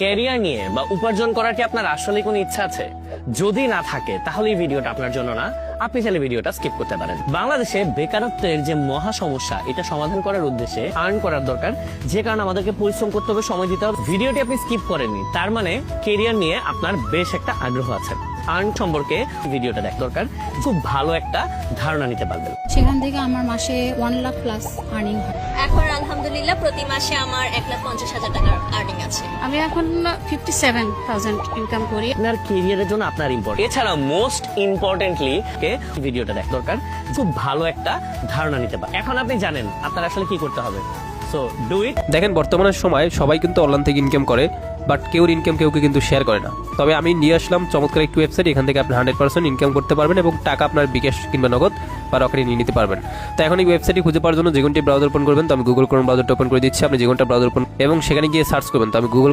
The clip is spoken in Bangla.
ক্যারিয়ার নিয়ে বা উপার্জন করার কি আপনার আসলে কোনো ইচ্ছা আছে? যদি না থাকে তাহলে এই ভিডিওটা আপনার জন্য না। আপনি চাইলে ভিডিওটা স্কিপ করতে পারেন। বাংলাদেশে বেকারত্বের যে মহা সমস্যা, এটা সমাধান করার উদ্দেশ্যে আর্ন করার দরকার, যে কারণে আমাদেরকে পরিশ্রম করতে হবে, সময় দিতে হবে। ভিডিওটি আপনি স্কিপ করেননি, তার মানে ক্যারিয়ার নিয়ে আপনার বেশ একটা আগ্রহ আছে। আর্ন সম্পর্কে ভিডিওটা দেখা দরকার, খুব ভালো একটা ধারণা নিতে পারবেন। সেখান থেকে আমার মাসে 1 লাখ প্লাস আর্নিং হয়। এখন আলহামদুলিল্লাহ প্রতি মাসে আমার 1,50,000 টাকার আর্নিং আছে। আমি এখন 57,000 ইনকাম করি। আপনার ক্যারিয়ারের জন্য আপনার ইম্পর্টেন্ট, এছাড়া মোস্ট ইম্পর্টেন্টলি ভিডিওটা দেখা দরকার, খুব ভালো একটা ধারণা নিতে পারেন। এখন আপনি জানেন আপনার আসলে কি করতে হবে, সো ডু ইট। দেখেন বর্তমানের সময় সবাই কিন্তু অনলাইন থেকে ইনকাম করে, বাট কেউর ইনকাম কেউকে কিন্তু শেয়ার করে না। তবে আমি নিয়ে আসলাম চমৎকার একটি ওয়েবসাইট, এখান থেকে আপনি 100% ইনকাম করতে পারবেন এবং টাকা আপনার বিকাশ কিংবা নগদ বা রকেটে নিয়ে নিতে পারবেন। তো এখন এই ওয়েবসাইটটি খুঁজে পাওয়ার জন্য যে কোনটি ব্রাউজার ওপেন করবেন, তো আমি গুগল ক্রোম ব্রাউজারটা ওপেন করে দিচ্ছি। আপনি যে কোনটা ব্রাউজার ওপেন এবং সেখানে গিয়ে সার্চ করবেন, তো আমি গুগল